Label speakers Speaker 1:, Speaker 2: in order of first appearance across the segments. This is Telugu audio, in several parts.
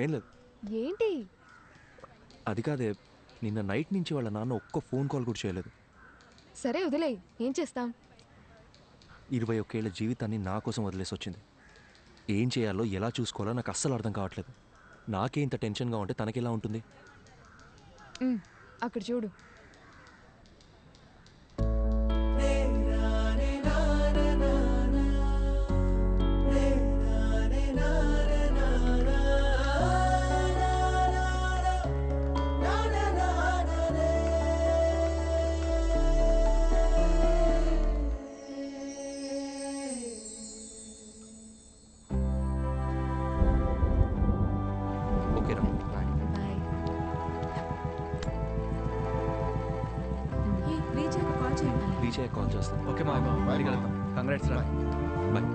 Speaker 1: ఏం లేదు.
Speaker 2: ఏంటి?
Speaker 1: అది కాదే, నిన్న నైట్ నుంచి వాళ్ళ నాన్న ఒక్క ఫోన్ కాల్ కూడా చేయలేదు.
Speaker 2: సరే వదిలేయ్, ఏం చేస్తాం?
Speaker 1: 21 ఏళ్ల జీవితాన్ని నా కోసం వదిలేసి వచ్చింది. ఏం చేయాలో ఎలా చూసుకోవాలో నాకు అస్సలు అర్థం కావట్లేదు. నాకే ఇంత టెన్షన్గా ఉంటే తనకెలా ఉంటుంది?
Speaker 2: అక్కడ చూడు.
Speaker 1: ఓకే రా, బాయ్.
Speaker 2: బాయ్.
Speaker 3: రీచ్ అయ్యాక కాల్ చేయండి.
Speaker 1: రీచ్ అయ్యాక కాల్ చేస్తాను.
Speaker 4: ఓకే మా మళ్ళీ కలుద్దాం. కంగ్రాట్స్ రా.
Speaker 1: బాయ్.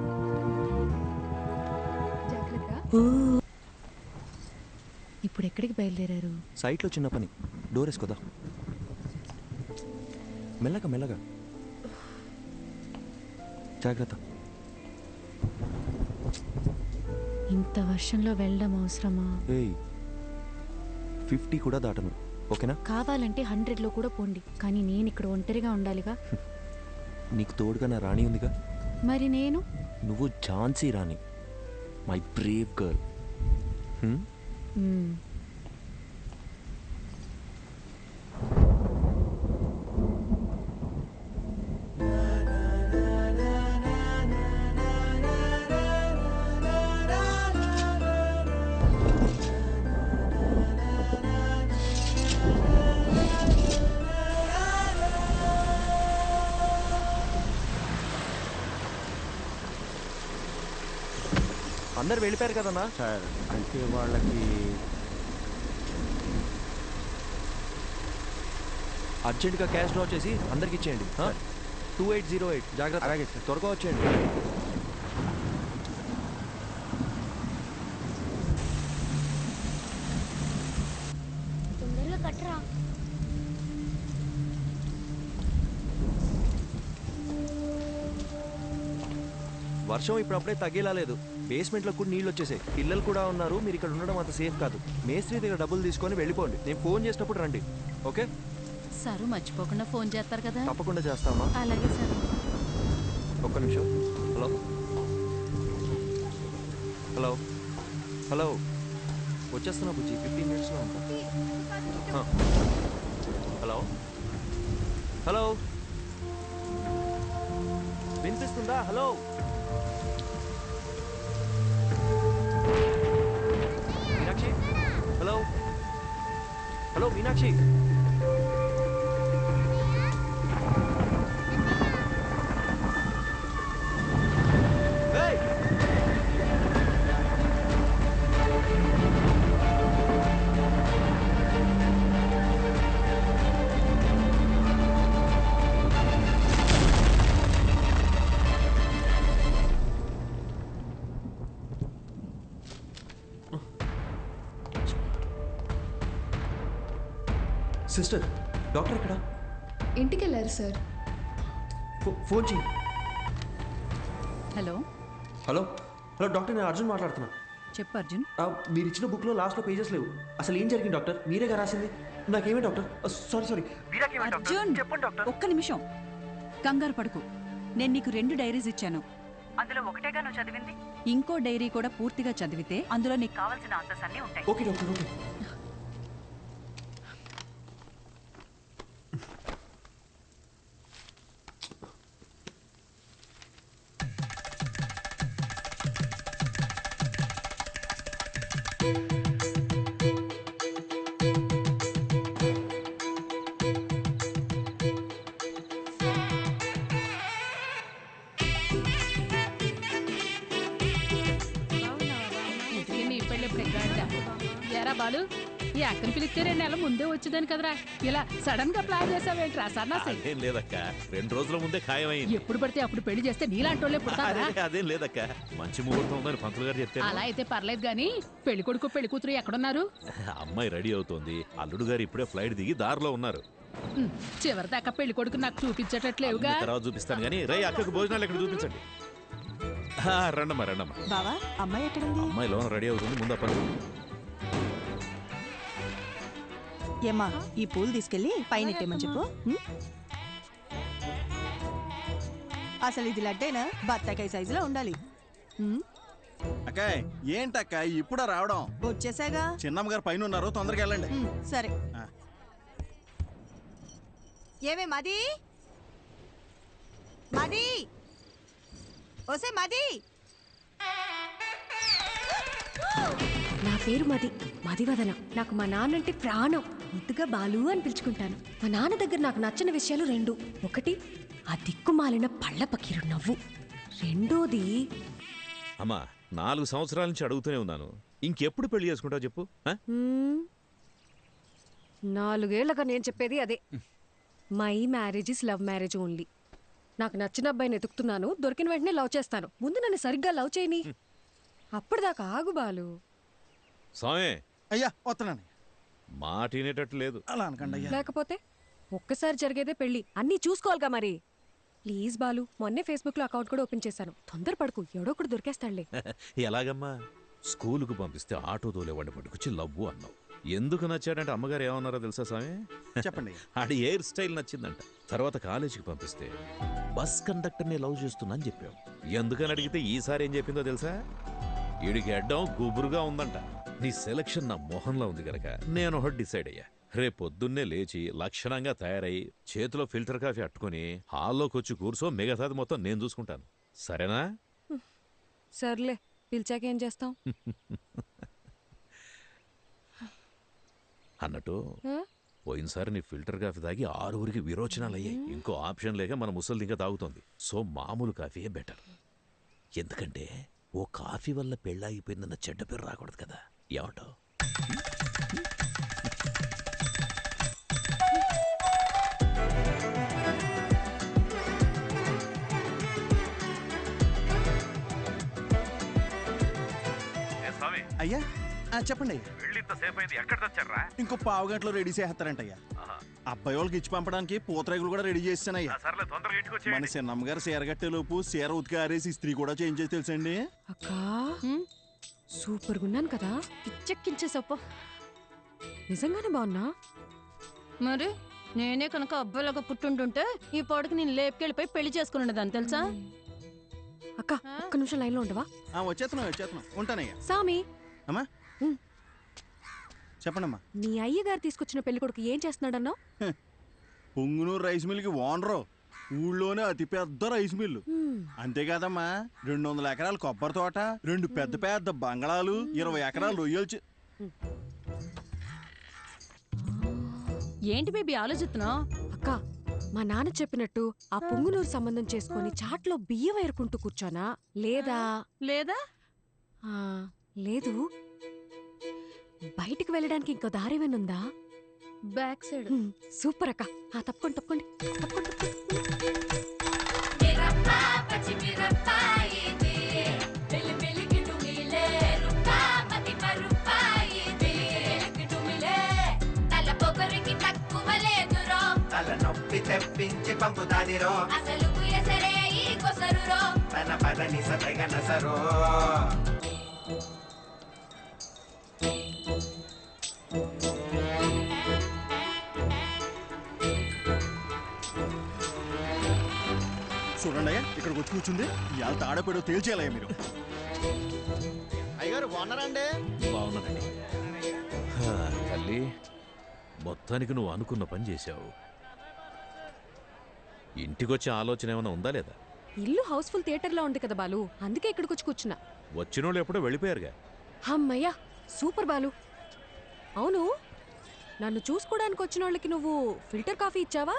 Speaker 2: జాగ్రత్త. ఇప్పుడు ఎక్కడికి బయలుదేరారు?
Speaker 1: సైట్లో చిన్న పని, డోర్ వేసుకోదా. మెల్లగా మెల్లగా, జాగ్రత్త.
Speaker 2: ఇంత వర్షంలో వెళ్ళడం అవసరమా?
Speaker 1: ఏయ్, 50 కూడా దాటను, ఓకేనా?
Speaker 2: కావాలంటే 100లో కూడా పోండి, కానీ నేను ఇక్కడ ఒంటరిగా ఉండాలిగా.
Speaker 1: నీకు తోడుగా నా రాణి ఉందిగా.
Speaker 2: మరి నేను?
Speaker 1: నువ్వు ఝాన్సీ రాణి, మై బ్రేవ్ గర్ల్.
Speaker 2: మ్మ్.
Speaker 1: అందరు వెళ్ళిపోయారు కదన్నా.
Speaker 5: సార్ అంటే వాళ్ళకి
Speaker 1: అర్జెంటుగా క్యాష్ డ్రా చేసి అందరికి ఇచ్చేయండి. 2808, జాగ్రత్త.
Speaker 5: అలాగే సార్.
Speaker 1: త్వరగా వచ్చేయండి.
Speaker 6: తొందరగా కట్టరా.
Speaker 1: వర్షం ఇప్పుడప్పుడే తగ్గేలా లేదు. బేస్మెంట్లో కూడా నీళ్ళు వచ్చేసాయి. పిల్లలు కూడా ఉన్నారు. మీరు ఇక్కడ ఉండడం అంత సేఫ్ కాదు. మేస్త్రి దగ్గర డబ్బులు తీసుకొని వెళ్ళిపోండి. నేను ఫోన్ చేసినప్పుడు రండి, ఓకే?
Speaker 3: సారు మర్చిపోకుండా ఫోన్ చేస్తారు కదా.
Speaker 1: తప్పకుండా చేస్తామా.
Speaker 3: అలాగే సార్.
Speaker 1: ఒక్క నిమిషం. హలో హలో హలో, వచ్చేస్తున్నా బుజ్జి, 15 మినిట్స్లో ఉంటా. హలో హలో, వినిపిస్తుందా? Hello Meenakshi, hello hello Meenakshi. Hey! Sister, doctor ఎక్కడా?
Speaker 2: ఇంటికి వెళ్ళారు సార్.
Speaker 1: ఫోన్ చేయి.
Speaker 3: హలో
Speaker 1: హలో హలో డాక్టర్, నేను అర్జున్ మాట్లాడుతున్నా.
Speaker 3: చెప్పు అర్జున్.
Speaker 1: మీరు ఇచ్చిన బుక్లో లాస్ట్లో పేజెస్ లేవు. అసలు ఏం జరిగింది డాక్టర్? మీరేగా రాసింది. నాకేమే డాక్టర్? Sorry sorry.
Speaker 3: అర్జున్ ఒక్క నిమిషం, కంగారు పడుకు. నేను నీకు 2 డైరీస్ ఇచ్చాను. అందులో ఒకటేగా నువ్వు చదివింది. ఇంకో డైరీ కూడా పూర్తిగా చదివితే అందులో నీకు కావాల్సిన ఆన్సర్స్ అన్నీ ఉంటాయి.
Speaker 1: Okay doctor, okay.
Speaker 7: ఎరా బాలు, ఈ అక్కని పిలిస్తే 2 నెలల ముందే వచ్చేదాని కదరా. ఇలా సడన్ గా ప్లాన్ చేసావేంట్రా సన్నాసి?
Speaker 4: అదేం లేదక్క, 2 రోజుల ముందే ఖాయమైంది.
Speaker 7: ఎప్పుడు పడితే అప్పుడు పెళ్లి చేస్తే నీలాంటి వాళ్ళే పుడతారా?
Speaker 4: అదేం లేదక్క, మంచి ముహూర్తం ఉందని పంతులు గారు చెప్తే.
Speaker 7: అలా అయితే పర్లేదు గాని పెళ్లి కొడుకు పెళ్లి కూతురు ఎక్కడున్నారు?
Speaker 4: అమ్మాయి రెడీ అవుతోంది. అల్లుడు గారు ఇప్పుడే ఫ్లైట్ దిగి దారిలో ఉన్నారు.
Speaker 7: చివరిదాకా పెళ్లి కొడుకు నాకు చూపించేటట్లేవుగా.
Speaker 4: అన్ని తర్వాత చూపిస్తాను గానీ రై అక్కకు భోజనాలు ఇక్కడ చూపించండి. రండమ్మా రండమ్మా.
Speaker 3: బావా, అమ్మాయి ఎక్కడుంది?
Speaker 4: అమ్మాయి లోన రెడీ అవుతుంది, ముందు పని.
Speaker 6: ఏమ్మా ఈ పూలు తీసుకెళ్ళి పైన ఎట్టేమని చెప్పు ఉం? అసలు ఇది లడ్డేనా బత్తాకాయ సైజులో ఉండాలి ఉం?
Speaker 5: అక్కాయ్ ఏంటక్క ఇప్పుడా రావడం?
Speaker 6: వచ్చేసాగా.
Speaker 5: చిన్నమ్మ గారు పైన ఉన్నారు, తొందరగా వెళ్ళండి.
Speaker 6: ఉం, సరే.
Speaker 5: ఆ.
Speaker 6: ఏమే మది మది ఓసే మది.
Speaker 2: నా పేరు మదివదన. నాకు మా నాన్నంటే ప్రాణం. ముద్దుగా బాలు అని పిలుచుకుంటాను. మా నాన్న దగ్గర నాకు నచ్చిన విషయాలు 2. ఒకటి, ఆ దిక్కుమాలిన పళ్ళ పకీరు నవ్వు. రెండోది,
Speaker 4: అమ్మా 4 సంవత్సరాల నుంచి అడుగుతూనే ఉన్నాను, ఇంకెప్పుడు పెళ్లి చేసుకుంటావు చెప్పు.
Speaker 2: 4 ఏళ్లుగా నేను చెప్పేది అదే. My marriage is love marriage only. నాకు నచ్చిన అబ్బాయిని ఎతుకుతున్నాను, దొరికిన వెంటనే లవ్ చేస్తాను. ముందు నన్ను సరిగ్గా లవ్ చేయని, అప్పటిదాకా ఆగు బాలు.
Speaker 4: స్వామి
Speaker 5: అయ్యా వస్తున్నాను.
Speaker 4: మాట వినేటట్టు లేదు.
Speaker 5: అలా అనకండి అయ్యా.
Speaker 2: లేకపోతే ఒక్కసారి జరిగేదే పెళ్లి, అన్నీ చూసుకోవాలిగా మరి. ప్లీజ్ బాలు, మొన్నే ఫేస్బుక్ లో అకౌంట్ కూడా ఓపెన్ చేశాను. తొందరపడకు, ఎవడో ఒకడు దొరికేస్తాడులే.
Speaker 4: ఎలాగమ్మా? స్కూలుకు పంపిస్తే ఆటో తోలేవాడిని పట్టుకొచ్చి లవ్వు అన్నావు. ఎందుకు నచ్చాడంటే అమ్మగారు ఏమన్నారో తెలుసా స్వామి?
Speaker 5: చెప్పండి.
Speaker 4: ఆడి హెయిర్ స్టైల్ నచ్చిందంట. తర్వాత కాలేజీకి పంపిస్తే బస్ కండక్టర్ని లవ్ చేస్తున్నా అని చెప్పావు. ఎందుకని అడిగితే ఈసారి ఏం చెప్పిందో తెలుసా? ఈడికి అడ్డం గుబురుగా ఉందంట. నీ సెలక్షన్ నా మొహంలో ఉంది గనక నేను ఒకటి డిసైడ్ అయ్యా. రేపొద్దున్నే లేచి లక్షణంగా తయారై చేతిలో ఫిల్టర్ కాఫీ అట్టుకుని హాల్లోకి వచ్చి కూర్చో, మిగతాది మొత్తం నేను చూసుకుంటాను. సరేనా?
Speaker 2: సర్లే, పిలిచాకేం చేస్తాం?
Speaker 4: అన్నట్టు పోయినసారి నీ ఫిల్టర్ కాఫీ తాగి 6 విరోచనాలు అయ్యాయి. ఇంకో ఆప్షన్ లేక మన ముసలి ఇంకా తాగుతోంది. సో మామూలు కాఫీయే బెటర్. ఎందుకంటే ఓ కాఫీ వల్ల పెళ్ళాగిపోయిందన్న చెడ్డ పేరు రాకూడదు కదా. ఏమంటావు?
Speaker 5: అయ్యా చెప్పండి అయ్యా.
Speaker 4: వెళ్ళింతసేపు అయింది, ఎక్కడ తెచ్చారా?
Speaker 5: ఇంకో పావు గంటలో రెడీ చేస్తారంటయ్యా. అబ్బాయి వాళ్ళకి ఇచ్చి పంపడానికి పూతరేగులు కూడా రెడీ చేస్తానయ్యా. మన చిన్నమ్మ గారు చీర కట్టే లోపు చీర ఉతికి ఆరేసి ఇస్త్రీ కూడా చేంజ్ చేసి తెలుసండి.
Speaker 2: అక్కా, సూపర్గా ఉన్నాను కదా, పిచ్చెక్కించేసప్ప. నిజంగానే బాగున్నా?
Speaker 8: మరి నేనే కనుక అబ్బాయిలాగా పుట్టుంటుంటే ఈ పాడుకి నేను లేపుకెళ్ళిపోయి పెళ్లి చేసుకుని ఉండదాన్ని తెలుసా?
Speaker 2: అక్క, ఒక్క నిమిషం లైన్లో ఉండవా?
Speaker 5: వచ్చేస్తున్నాం ఉంటానయ్యా.
Speaker 2: సామి,
Speaker 5: అమ్మా చెప్పండమ్మా.
Speaker 2: నీ అయ్యగారు తీసుకొచ్చిన పెళ్లి కొడుకు ఏం చేస్తున్నాడన్నావు?
Speaker 5: పొంగునూరు రైస్ మిల్కి ఓనరు. ఊళ్ళోనే అతి పెద్ద రైస్ మిల్లు. అంతేకాదమ్మా, 200 ఎకరాల కొబ్బరి తోట, 2 పెద్ద పెద్ద బంగళాలు, 20 ఎకరాలు రొయ్యలు.
Speaker 8: ఏంటి బేబీ ఆలోచిస్తున్నావు?
Speaker 2: అక్క, మా నాన్న చెప్పినట్టు ఆ పొంగునూరు సంబంధం చేసుకొని చాట్లో బియ్యం ఏరుకుంటూ కూర్చోనా, లేదా
Speaker 8: లేదా
Speaker 2: లేదు బయటికి వెళ్ళడానికి ఇంకో దారేమేనుందా?
Speaker 8: Back side.
Speaker 2: సూపర్ అక్క. తప్పకుండా తప్పకుండా తప్పకుండా.
Speaker 9: తలనొప్పి తెప్పించి పంపుతాదిరో, అసలు తన పదని సతగనసరో.
Speaker 5: చూడండి అయ్యా, ఇక్కడికి వచ్చి కూర్చుంది. ఇవాళ తాడపేడో తేల్చేయాలయ్యా మీరు.
Speaker 1: అయ్యగారు బాగున్నారండి?
Speaker 4: బాగున్నానండి. తల్లి, మొత్తానికి నువ్వు అనుకున్న పని చేశావు. ఇంటికొచ్చే ఆలోచన ఏమైనా ఉందా లేదా?
Speaker 2: ఇల్లు హౌస్ఫుల్ థియేటర్లో ఉంది కదా బాలు, అందుకే ఇక్కడికి వచ్చి కూర్చున్నా.
Speaker 4: వచ్చినోళ్ళు ఎప్పుడో వెళ్ళిపోయారుగా.
Speaker 2: అమ్మయ్యా, సూపర్ బాలు. అవును, నన్ను చూసుకోవడానికి వచ్చిన వాళ్ళకి నువ్వు ఫిల్టర్ కాఫీ ఇచ్చావా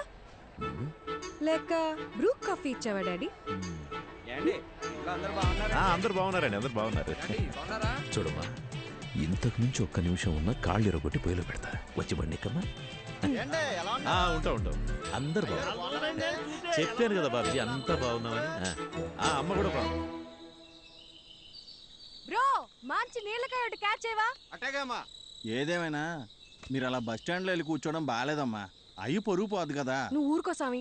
Speaker 2: లేక బ్రూ కాఫీ ఇచ్చావా డాడీ?
Speaker 4: అందరు బాగున్నారండి, అందరు బాగున్నారు. చూడమ్మా, ఇంతకు మించి ఒక్క నిమిషం ఉన్న కాళ్ళు ఎరగొట్టి పొయ్యిలో పెడతా. వచ్చి బండిక్కమ్మా. ఉంటా అందరు బాగున్నారు. చెప్పాను కదా బాబుజీ, అంతా బాగున్నామని. అమ్మ కూడా బాగుంది.
Speaker 2: బ్రో, మంచి నీళ్ళకాయ క్యాచ్ చేయవా?
Speaker 5: అట్టేగమ్మా. ఏదేమైనా మీరు అలా బస్ స్టాండ్లో వెళ్ళి కూర్చోవడం బాగాలేదమ్మా. అయ్యి పొరుగు పోదు కదా.
Speaker 2: నువ్వు ఊరుకో సామి.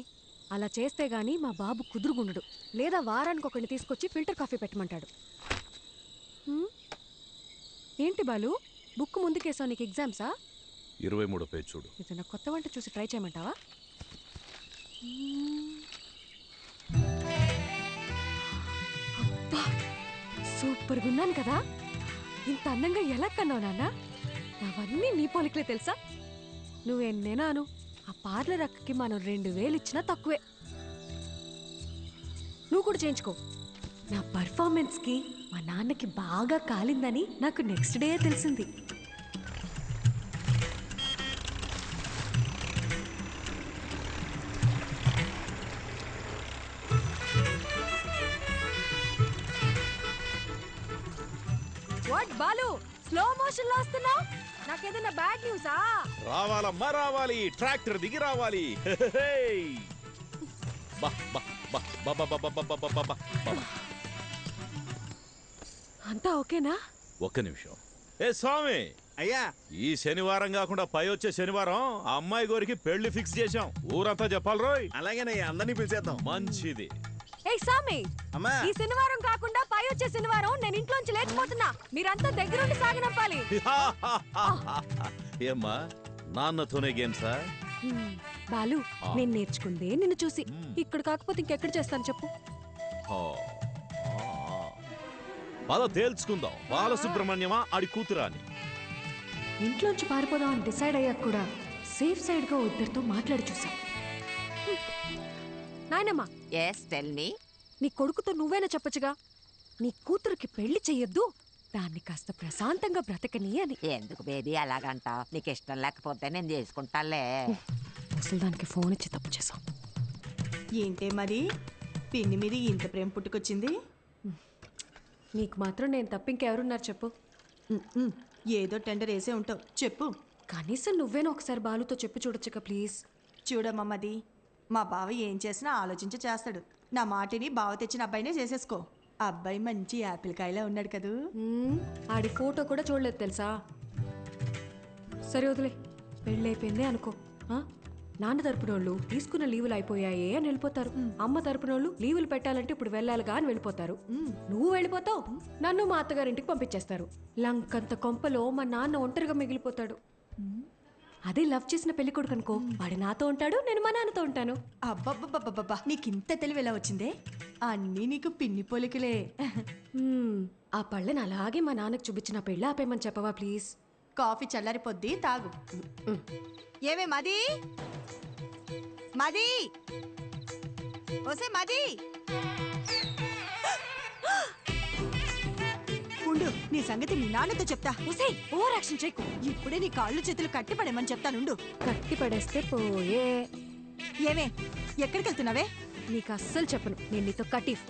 Speaker 2: అలా చేస్తే గానీ మా బాబు కుదురుగుండడు. లేదా వారానికి ఒకరిని తీసుకొచ్చి ఫిల్టర్ కాఫీ పెట్టమంటాడు. ఏంటి బాలు, బుక్ ముందుకేసావు? నీకు ఎగ్జామ్సా?
Speaker 4: 23 పేజ్ చూడు.
Speaker 2: ఏదైనా కొత్త వంట చూసి ట్రై చేయమంటావా? అబ్బా సూపర్గా ఉన్నాను కదా. ఇంత అందంగా ఎలా కన్నావు నాన్న? అవన్నీ నీ పోలికలే తెలుసా? నువ్వెన్నేనాను ఆ పార్లర్ అక్కకి మనం 2000 ఇచ్చినా తక్కువే. నువ్వు కూడా చేయించుకో. నా పర్ఫార్మెన్స్కి మా నాన్నకి బాగా కాలిందని నాకు నెక్స్ట్ డే తెలిసింది. వాట్ బాలు, స్లో మోషన్ లో వస్తున్నావు? నాకేదైనా బ్యాడ్ న్యూసా?
Speaker 4: రావాలమ్మా రావాలి, ట్రాక్టర్ దిగి రావాలి. హేయ్! బా బా బా బా బా బా బా బా బా బా బా.
Speaker 2: అంతా ఓకేనా?
Speaker 4: ఒక్క నిమిషం. ఏ స్వామి,
Speaker 5: అయ్యా
Speaker 4: ఈ శనివారం కాకుండా పై వచ్చే శనివారం ఆ అమ్మాయి గోరికి పెళ్లి ఫిక్స్ చేశాం. ఊరంతా చెప్పాలి రోయ్.
Speaker 5: అలాగేనయ్యా, అందరినీ పిలిచేద్దాం.
Speaker 4: మంచిది.
Speaker 2: ఏయ్ సామి,
Speaker 5: అమ్మా
Speaker 2: ఈ శనివారం కాకుండా పై వచ్చే శనివారం నేను ఇంట్లోంచి లేచిపోతున్నా. మీరంతా దగ్గరుండి సాగనంపాలి.
Speaker 4: ఏమ్మా, నాన్నతోనే గేమ్సా?
Speaker 2: బాలు, నేను నేర్చుకుందే నిన్ను చూసి. ఇక్కడ కాకపోతే ఇంకెక్కడ చేస్తాను చెప్పు?
Speaker 4: పద తేల్చుకుందాం. బాలసుబ్రహ్మణ్యమా ఆడి కూతురా అని.
Speaker 2: ఇంట్లోంచి పారిపోదాం అని డిసైడ్ అయ్యాక కూడా సేఫ్ సైడ్ గా ఇద్దరితో మాట్లాడి చూసాం. నాయనమ్మా,
Speaker 10: yes tell me.
Speaker 2: నీ కొడుకుతో నువ్వేనా చెప్పొచ్చుగా, నీ కూతురికి పెళ్లి చెయ్యొద్దు, దాన్ని కాస్త ప్రశాంతంగా బ్రతకని అని.
Speaker 10: ఎందుకు బేబీ అలాగంటావు? నీకు ఇష్టం లేకపోతే నేను చేసుకుంటాలే.
Speaker 2: అసలు దానికి ఫోన్ ఇచ్చి తప్పు చేసాం.
Speaker 6: ఏంటే మరి పిన్ని మీద ఇంత ప్రేమ పుట్టుకొచ్చింది?
Speaker 2: నీకు మాత్రం నేను తప్ప ఇంకెవరున్నారు చెప్పు?
Speaker 6: ఏదో టెండర్ వేసే ఉంటావు, చెప్పు.
Speaker 2: కనీసం నువ్వేనా ఒకసారి బాలుతో చెప్పి చూడొచ్చుగా ప్లీజ్.
Speaker 6: చూడమ్మది, మా బావ ఏం చేసినా ఆలోచించి చేస్తాడు. నా మాటిని బావ తెచ్చిన అబ్బాయినే చేసేసుకో. అబ్బాయి మంచి యాపిల్ కాయలా ఉన్నాడు కదూ.
Speaker 2: ఆడి ఫోటో కూడా చూడలేదు తెలుసా. సరే వదిలే, పెళ్ళైపోయిందే అనుకో. నాన్న తరపునోళ్ళు తీసుకున్న లీవులు అయిపోయాయే అని వెళ్ళిపోతారు. అమ్మ తరపునోళ్ళు లీవులు పెట్టాలంటే ఇప్పుడు వెళ్ళాలిగా అని వెళ్ళిపోతారు. నువ్వు వెళ్ళిపోతావు, నన్ను మా అత్తగారింటికి పంపించేస్తారు. లంకంత కొంపలో మా నాన్న ఒంటరిగా మిగిలిపోతాడు. అదే లవ్ చేసిన పెళ్లి కొడుకు అనుకో, వాడు నాతో ఉంటాడు, నేను మా నాన్నతో ఉంటాను.
Speaker 6: అబ్బబ్బబ్బబ్బబ్బా, నీకింత తెలివి ఎలా వచ్చిందే? అన్నీ నీకు పిన్ని పోలికలే.
Speaker 2: ఆ పళ్ళని అలాగే మా నాన్నకు చూపించిన పెళ్ళి ఆపేమని చెప్పవా ప్లీజ్?
Speaker 6: కాఫీ చల్లారిపోద్ది, తాగు. ఏమే మది, మది, ఓసే మది, ఉండు, నీ సంగతి నీ నాన్నతో చెప్తా.
Speaker 2: ఓసే ఓవర్ యాక్షన్ చేయకు.
Speaker 6: ఇప్పుడే నీ కాళ్ళు చేతులు కట్టి పడేమని చెప్తానుండు.
Speaker 2: కట్టి పడేస్తే పోయే.
Speaker 6: ఏమే, ఎక్కడికి వెళ్తున్నావే?
Speaker 2: నీకు అస్సలు చెప్పను, నేను నీతో కటీఫ్.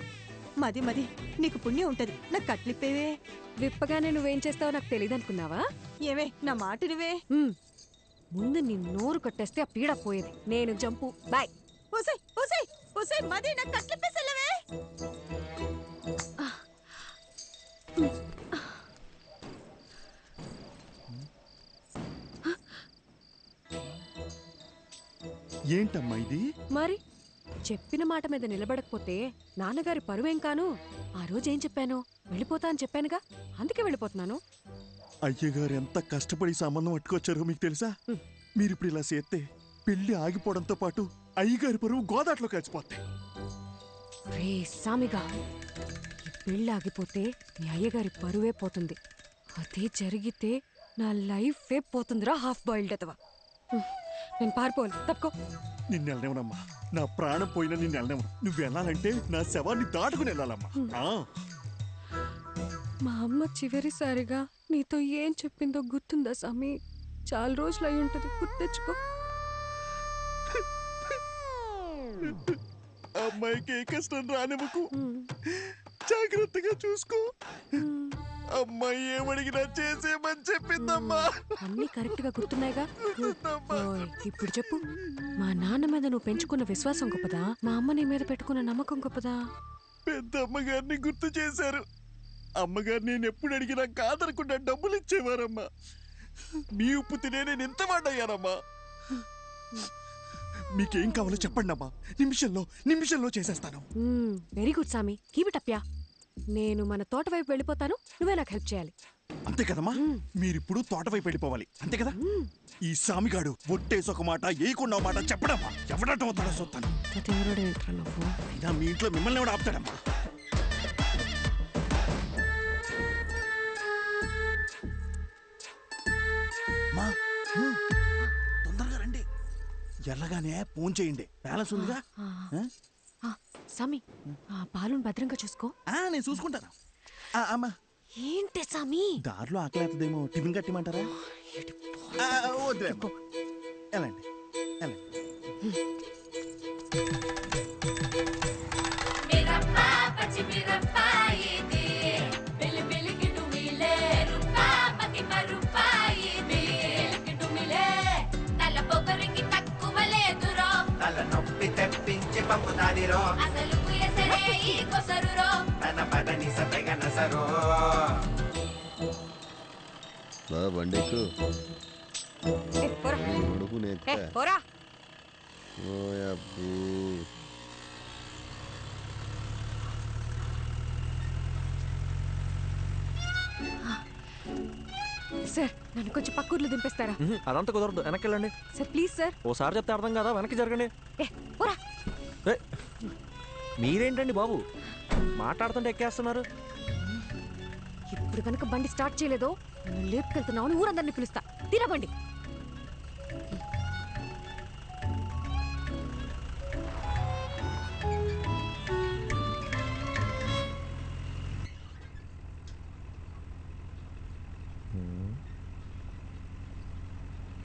Speaker 6: మది మది, నీకు పుణ్యం ఉంటది, నాకు కట్లిప్పేవే.
Speaker 2: విప్పగానే నువ్వేం చేస్తావో నాకు తెలియదు అనుకున్నావా?
Speaker 6: ఏమే, నా మాట నువ్వే.
Speaker 2: ముందు నీ నోరు కట్టేస్తే ఆ పీడ పోయేది. నేను జంపు, బాయ్.
Speaker 6: ఓసే ఓసే ఓసే మది, నాకు కట్లిప్పేసెళ్ళవే.
Speaker 5: ఏంటమ్మా ఇది?
Speaker 2: మరి చెప్పిన మాట మీద నిలబడకపోతే నాన్నగారి పరువేం కాను. ఆ రోజు ఏం చెప్పాను? వెళ్ళిపోతా అని చెప్పానుగా, అందుకే వెళ్ళిపోతున్నాను.
Speaker 5: అయ్యగారు ఎంత కష్టపడి సంబంధం పట్టుకొచ్చారో మీకు తెలుసా? మీరిప్పుడు ఇలా చేస్తే పెళ్లి ఆగిపోవడంతో పాటు అయ్యగారి పరువు గోదాట్లో కలిసిపోతాయి.
Speaker 2: రే సామిగా, ఈ పెళ్ళి ఆగిపోతే మీ అయ్యగారి పరువే పోతుంది. అదే జరిగితే నా లైఫే పోతుందిరా, హాఫ్ బాయిల్డ్ అతవా. నేను పారిపోవాలి, తప్పుకో.
Speaker 5: నిన్ను వెళ్ళనివ్వనమ్మా, నా ప్రాణం పోయినా నిన్ను వెళ్ళనివ్వను. నువ్వు వెళ్ళాలంటే నా శవాన్ని దాటుకుని వెళ్ళాలమ్మా.
Speaker 2: మా అమ్మ చివరిసారిగా నీతో ఏం చెప్పిందో గుర్తుందా సామి? చాలా రోజులు అయి ఉంటుంది, గుర్తెచ్చుకో.
Speaker 5: అమ్మాయికి ఏ కష్టం రానివ్వకు, జాగ్రత్తగా చూసుకో. అమ్మాయి ఏమడిగినా చేసేమని చెప్పిందమ్మా.
Speaker 2: అన్ని కరెక్ట్ గా గుర్తున్నాయిగా. ఇప్పుడు చెప్పు, మా నాన్న మీద నువ్వు పెంచుకున్న విశ్వాసం గొప్పదా, మా అమ్మ నీ మీద పెట్టుకున్న నమ్మకం గొప్పదా?
Speaker 5: పెద్ద అమ్మగారిని గుర్తు చేశారు. అమ్మగారు నేను ఎప్పుడు అడిగినా కాదనకుండా డబ్బులు ఇచ్చేవారమ్మా. మీ ఉప్పు తినే నేను ఎంత వాడయ్యానమ్మా. మీకేం కావాలో చెప్పండి అమ్మా, నిమిషంలో చేసేస్తాను.
Speaker 2: వెరీ గుడ్ సామి, కీప్ ఇట్ అప్ యా. నేను మన తోట వైపు వెళ్ళిపోతాను, నువ్వే నాకు హెల్ప్ చేయాలి.
Speaker 5: అంతే కదమ్మా మీరిప్పుడు తోట వైపు వెళ్ళిపోవాలి అంతే కదా ఈ సామిగాడు ఒట్టేసి ఒక మాట ఏయకుండా మాట చెప్పడమ్మా ఎవడటం అవుతాడో చూస్తాను అయినా మీ ఇంట్లో మిమ్మల్ని ఎవడు ఆపుతాడమ్మా తొందరగా రండి ఎల్లగానే ఫోన్ చేయండి బ్యాలెన్స్ ఉందిగా
Speaker 2: సామి పాలను భద్రంగా చూసుకో.
Speaker 5: నేను చూసుకుంటాను. అమ్మా
Speaker 2: ఏంటి సామి
Speaker 5: దారిలో ఆకలేతదేమో టిఫిన్ కట్టిమంటారా? వద్దులే ఎలాండి
Speaker 9: నొప్పి తెప్పించి పంపుతాదిరో తన పదని సతగన సరో
Speaker 11: బండెక్కు
Speaker 2: సార్ నన్ను కొంచెం పక్కూర్లో దింపేస్తారా?
Speaker 1: అదంతా కుదరదు, వెనక్కి వెళ్ళండి
Speaker 2: సార్. Please sir.
Speaker 1: ఓసారి చెప్తే అర్థం కదా, వెనక్కి జరగండి. మీరేంటండి బాబు మాట్లాడుతుంటే ఎక్కేస్తున్నారు?
Speaker 2: ఇప్పుడు కనుక బండి స్టార్ట్ చేయలేదో లేపుకెళ్తున్నావు అని ఊరందరినీ పిలుస్తా. తిరగండి.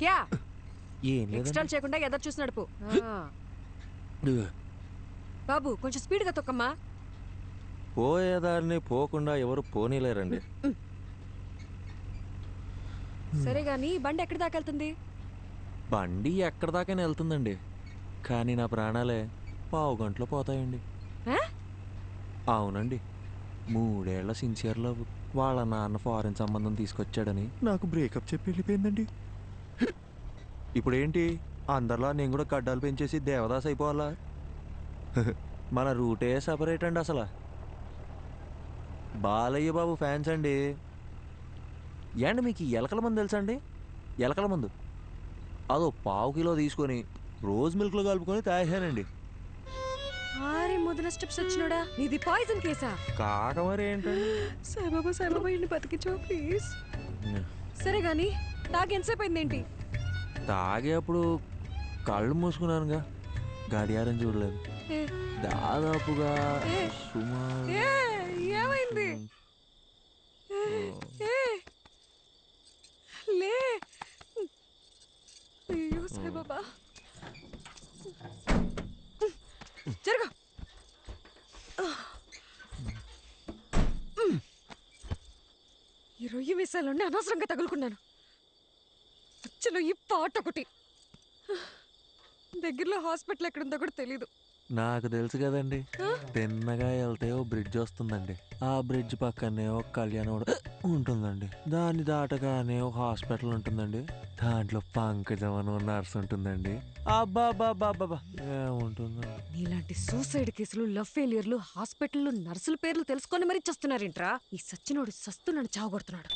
Speaker 2: క్యా ఎక్స్ట్రా చేయకుండా ఎదరు చూసి నడుపు. బాబు కొంచెం స్పీడ్గా తొక్కమ్మా.
Speaker 1: పోయేదాన్ని పోకుండా ఎవరు పోనీలేరండి.
Speaker 2: సరే గాని బండి ఎక్కడి దాకా వెళ్తుంది?
Speaker 1: బండి ఎక్కడి దాకానే వెళ్తుందండి, కానీ నా ప్రాణాలే పావు గంటలో పోతాయండి. అవునండి, 3 ఏళ్ల సిన్సియర్ లవ్ వాళ్ళ నాన్న ఫారెన్ సంబంధం తీసుకొచ్చాడని నాకు బ్రేకప్ చెప్పి వెళ్ళిపోయిందండి. ఇప్పుడేంటి అందరిలా నేను కూడా గడ్డాలు పెంచేసి దేవదాస్ అయిపోవాలా? మన రూటే సపరేట్ అండి. అసలు బాలయ్య బాబు ఫ్యాన్స్ అండి. ఏండి మీకు ఎలకల మందు తెలుసా అండి? ఎలకల మందు అదో ½ కిలో తీసుకొని రోజ్ మిల్క్లో కలుపుకొని తాగానండి.
Speaker 2: మొదల స్టెప్స్ వచ్చినోడా, ఇది పాయిజన్ కేసా?
Speaker 1: కాక మరి ఏంటండి?
Speaker 2: సాయిబాబా ఇంటి బతికించో ప్లీజ్. సరే గాని తాగి ఎంతసేపు అయిందేంటి?
Speaker 1: తాగేప్పుడు కళ్ళు మూసుకున్నానుగా, గడియారం చూడలేదు. దాదాపుగా
Speaker 2: ఏమైంది? లే అయ్యో సాయిబాబా, జరగ. ఈ రొయ్యి మీసాలోనే అనవసరంగా తగులుకున్నాను. అచ్చలో ఈ పాట ఒకటి. దగ్గరలో హాస్పిటల్ ఎక్కడుందో కూడా తెలీదు.
Speaker 1: నాకు తెలుసు కదండి, తిన్నగా వెళ్తే ఓ బ్రిడ్జ్ వస్తుందండి. ఆ బ్రిడ్జ్ పక్కనే ఒక కళ్యాణం ఉంటుందండి. దాన్ని దాటగానే ఒక హాస్పిటల్ ఉంటుందండి. దాంట్లో పంకజం అని నర్స్ ఉంటుందండి. అబ్బాబాబాబా ఏముంటుందండి.
Speaker 2: నీలాంటి సూసైడ్ కేసులు, లవ్ ఫెయిలియర్లు, హాస్పిటల్లో నర్సుల పేర్లు తెలుసుకొని మరీ చస్తున్నారేంట్రా? ఈ సచ్చినోడు సస్తు నన్ను చావగొడుతున్నాడు.